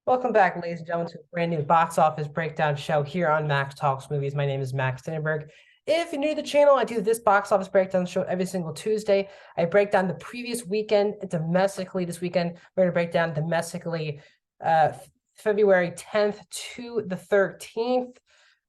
Welcome back, ladies and gentlemen, to a brand new box office breakdown show here on Max Talks Movies. My name is Max Dinenberg. If you're new to the channel, I do this box office breakdown show every single Tuesday. I break down the previous weekend domestically. This weekend, we're going to break down domestically uh, February 10th to the 13th.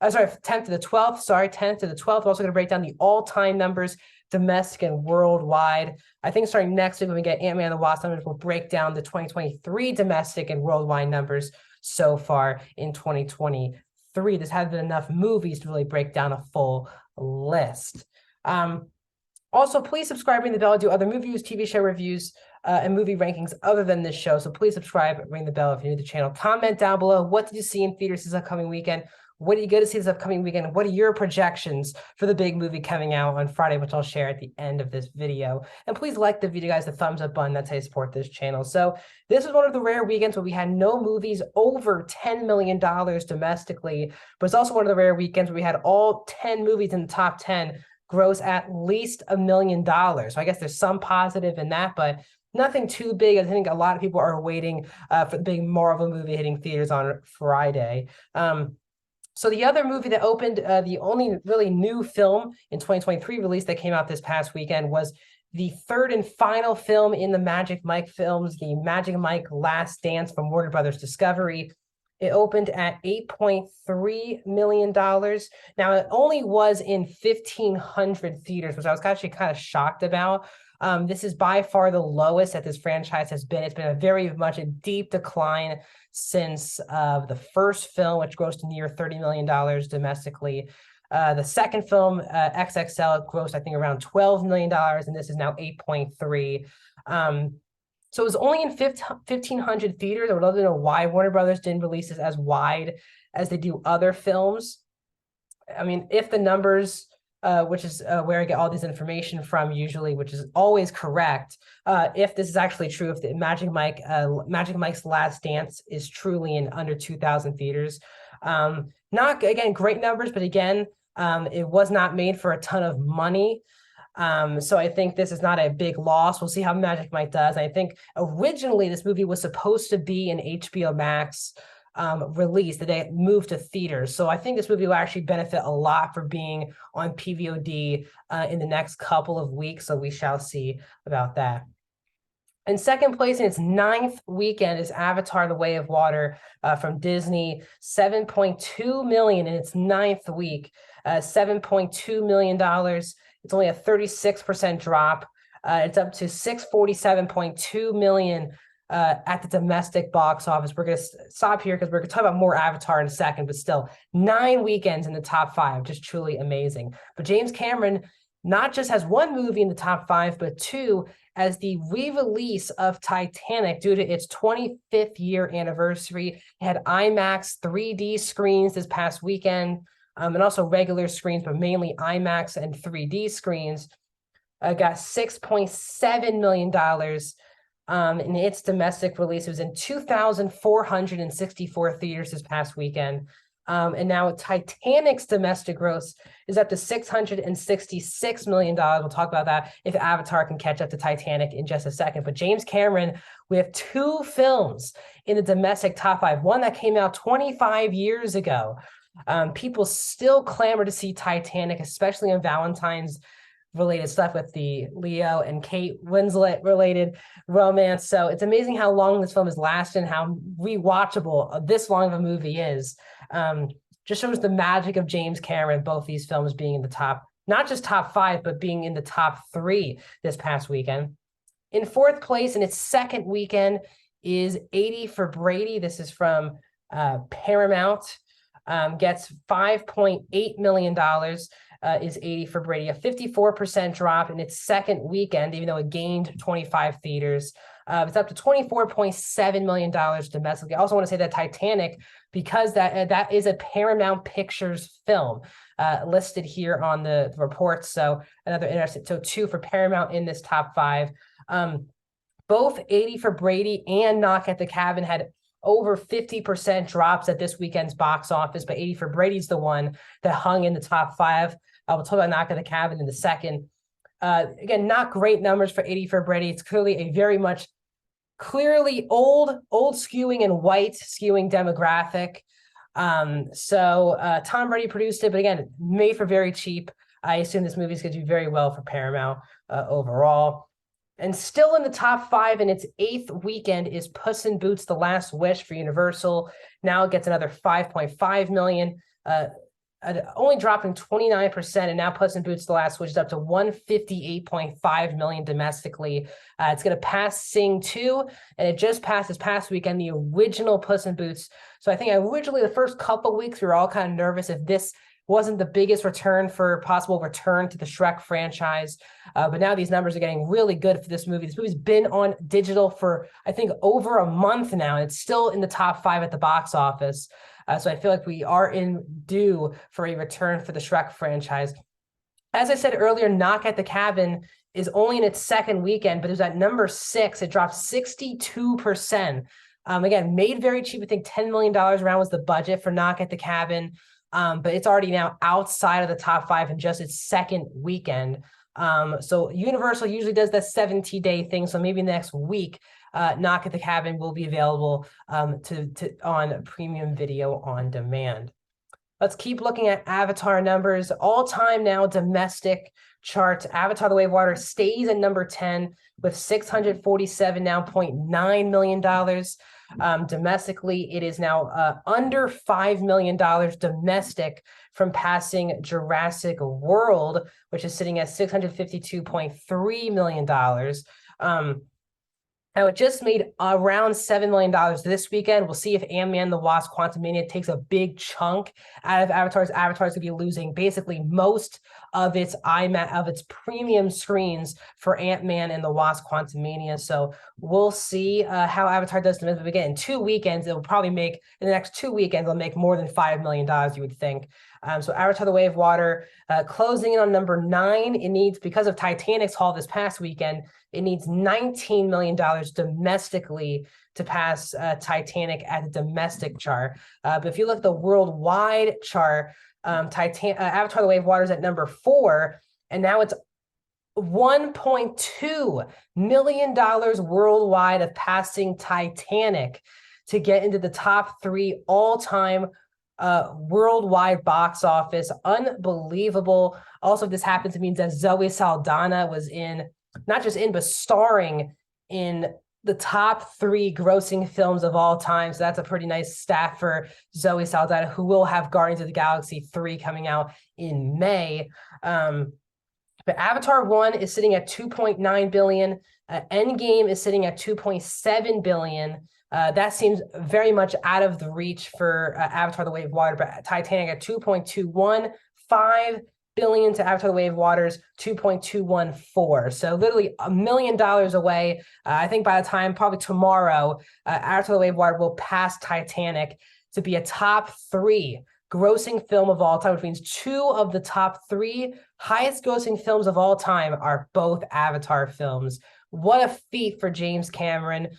10th to the 12th. Sorry, 10th to the 12th. We're also going to break down the all-time numbers, domestic and worldwide. I think starting next week when we get Ant-Man and the Wasp numbers, we'll break down the 2023 domestic and worldwide numbers so far in 2023. This hasn't been enough movies to really break down a full list. Also, please subscribe, ring the bell. I do other movie reviews, TV show reviews, and movie rankings other than this show. So please subscribe, ring the bell if you're new to the channel. Comment down below, what did you see in theaters this upcoming weekend? What are you going to see this upcoming weekend? What are your projections for the big movie coming out on Friday, which I'll share at the end of this video? And please like the video, guys, the thumbs up button. That's how you support this channel. So this is one of the rare weekends where we had no movies over $10 million domestically, but it's also one of the rare weekends where we had all 10 movies in the top 10 gross at least $1 million. So I guess there's some positive in that, but nothing too big. I think a lot of people are waiting for the big Marvel movie hitting theaters on Friday. So the other movie that opened, the only really new film in 2023 release that came out this past weekend was the third and final film in the Magic Mike films, the Magic Mike Last Dance from Warner Brothers Discovery. It opened at $8.3 million. Now, it only was in 1,500 theaters, which I was actually kind of shocked about. This is by far the lowest that this franchise has been. It's been a very much a deep decline since the first film, which grossed near $30 million domestically. The second film, XXL, grossed, I think, around $12 million, and this is now 8.3. So it was only in 1,500 theaters. I would love to know why Warner Brothers didn't release this as wide as they do other films. I mean, if the numbers, which is where I get all this information from usually, which is always correct, if this is actually true, if the Magic Mike's Last Dance is truly in under 2,000 theaters. Not, again, great numbers, but again, it was not made for a ton of money. So I think this is not a big loss. We'll see how Magic Mike does. I think originally this movie was supposed to be an HBO Max release that they moved to theaters. So I think this movie will actually benefit a lot for being on PVOD in the next couple of weeks. So we shall see about that. In second place, in its 9th weekend, is Avatar: The Way of Water from Disney. $7.2 million in its 9th week. $7.2 million. It's only a 36% drop. It's up to $647.2 million at the domestic box office. We're going to stop here because we're going to talk about more Avatar in a second, but still 9 weekends in the top 5, just truly amazing. But James Cameron not just has one movie in the top 5, but 2 as the re-release of Titanic due to its 25th year anniversary. It had IMAX 3D screens this past weekend, and also regular screens, but mainly IMAX and 3D screens. Got $6.7 million in its domestic release. It was in 2,464 theaters this past weekend. And now Titanic's domestic gross is up to $666 million. We'll talk about that if Avatar can catch up to Titanic in just a second. But James Cameron, we have 2 films in the domestic top 5. One that came out 25 years ago. People still clamor to see Titanic, especially on Valentine's related stuff with the Leo and Kate Winslet related romance. So it's amazing how long this film has lasted and how rewatchable this long of a movie is. Just shows the magic of James Cameron, both these films being in the top, not just top 5, but being in the top 3 this past weekend. In 4th place in its 2nd weekend is 80 for Brady. This is from Paramount. Gets $5.8 million, is 80 for Brady, a 54% drop in its 2nd weekend, even though it gained 25 theaters. It's up to $24.7 million domestically. I also want to say that Titanic, because that is a Paramount Pictures film listed here on the reports. So another interesting, so 2 for Paramount in this top 5. Both 80 for Brady and Knock at the Cabin had over 50% drops at this weekend's box office, but 80 for Brady's the one that hung in the top 5. We'll talk about Knock at the Cabin in a second. Again, not great numbers for 80 for Brady. It's clearly a very much clearly old skewing and white skewing demographic. Tom Brady produced it, but again, made for very cheap. I assume this movie is going to do very well for Paramount overall. And still in the top 5 in its 8th weekend is Puss in Boots: The Last Wish for Universal. Now it gets another 5.5 million, only dropping 29%. And now Puss in Boots: The Last Wish is up to 158.5 million domestically. It's going to pass Sing 2, and it just passed this past weekend the original Puss in Boots. So I think originally the first couple of weeks we were all kind of nervous if this wasn't the biggest possible return to the Shrek franchise. But now these numbers are getting really good for this movie. This movie's been on digital for, I think, over a month now, and it's still in the top 5 at the box office. So I feel like we are in due for a return for the Shrek franchise. As I said earlier, Knock at the Cabin is only in its 2nd weekend, but it was at number 6. It dropped 62%. Again, made very cheap. I think $10 million around was the budget for Knock at the Cabin. But it's already now outside of the top 5 in just its 2nd weekend. So Universal usually does that 70-day thing. So maybe next week, Knock at the Cabin will be available on premium video on demand. Let's keep looking at Avatar numbers. All-time now domestic charts. Avatar: The Way of Water stays at number 10 with $647.9 million. Domestically, it is now under $5 million domestic from passing Jurassic World, which is sitting at $652.3 million. Now, it just made around $7 million this weekend. We'll see if Ant-Man the Wasp: Quantumania takes a big chunk out of Avatar's. Avatar's going to be losing basically most of its premium screens for Ant-Man and the Wasp: Quantumania. So we'll see how Avatar does. But again, in 2 weekends, it'll probably make, in the next 2 weekends, it'll make more than $5 million, you would think. So Avatar: The Way of Water closing in on number 9. It needs, because of Titanic's haul this past weekend, it needs $19 million domestically to pass Titanic at the domestic chart. But if you look at the worldwide chart, Avatar: The Way of Water is at number 4, and now it's $1.2 million worldwide of passing Titanic to get into the top 3 all-time worldwide box office. Unbelievable. Also, this happens, it means that Zoe Saldana was not just in, but starring in the top 3 grossing films of all time. So that's a pretty nice stat for Zoe Saldana, who will have Guardians of the Galaxy 3 coming out in May. But Avatar 1 is sitting at $2.9 billion. Endgame is sitting at $2.7 billion. That seems very much out of the reach for Avatar: The Way of Water, but Titanic at $2.215 billion to Avatar: The Way of Water's $2.214. So literally $1 million away. I think by the time, probably tomorrow, Avatar: The Way of Water will pass Titanic to be a top 3 grossing film of all time, which means 2 of the top 3 highest grossing films of all time are both Avatar films. What a feat for James Cameron.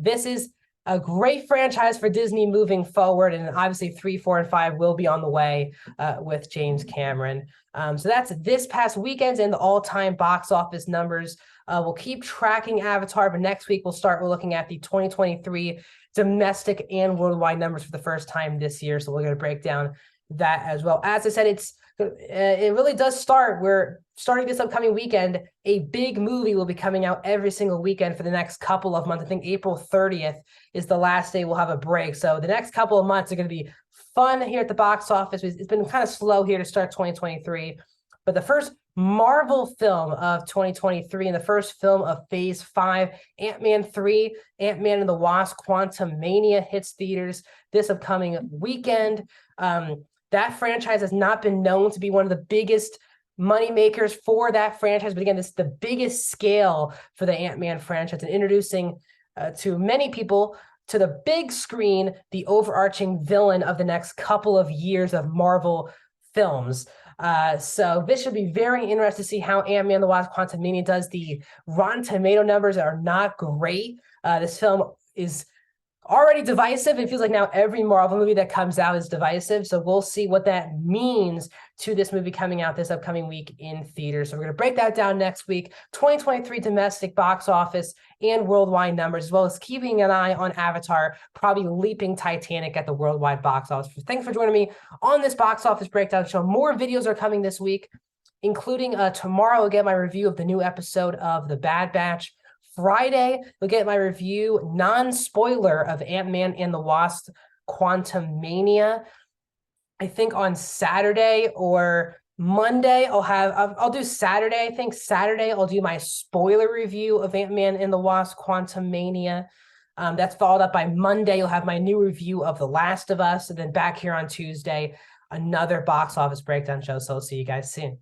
This is a great franchise for Disney moving forward, and obviously 3, 4, and 5 will be on the way with James Cameron. So that's this past weekend's and the all-time box office numbers. We'll keep tracking Avatar, but next week we're looking at the 2023 domestic and worldwide numbers for the first time this year. So we're going to break down that as well. As I said, it really does start. We're starting this upcoming weekend. A big movie will be coming out every single weekend for the next couple of months. I think April 30th is the last day we'll have a break. So the next couple of months are going to be fun here at the box office. It's been kind of slow here to start 2023. But the first Marvel film of 2023 and the first film of Phase 5, Ant-Man 3, Ant-Man and the Wasp: Quantumania hits theaters this upcoming weekend. That franchise has not been known to be one of the biggest money makers for that franchise. But again, this is the biggest scale for the Ant-Man franchise and introducing to many people to the big screen the overarching villain of the next couple of years of Marvel films. So this should be very interesting to see how Ant-Man and the Wasp: Quantumania does. The Rotten Tomato numbers are not great. This film is already divisive. It feels like now every Marvel movie that comes out is divisive. So we'll see what that means to this movie coming out this upcoming week in theaters. So we're going to break that down next week. 2023 domestic box office and worldwide numbers, as well as keeping an eye on Avatar, probably leaping Titanic at the worldwide box office. Thanks for joining me on this box office breakdown show. More videos are coming this week, including tomorrow I'll get my review of the new episode of The Bad Batch. Friday, you'll get my review, non-spoiler, of Ant-Man and the Wasp: Quantumania. I think on Saturday or Monday, I'll do Saturday. I think Saturday I'll do my spoiler review of Ant-Man and the Wasp: Quantumania. That's followed up by Monday. You'll have my new review of The Last of Us, and then back here on Tuesday, another box office breakdown show. So I'll see you guys soon.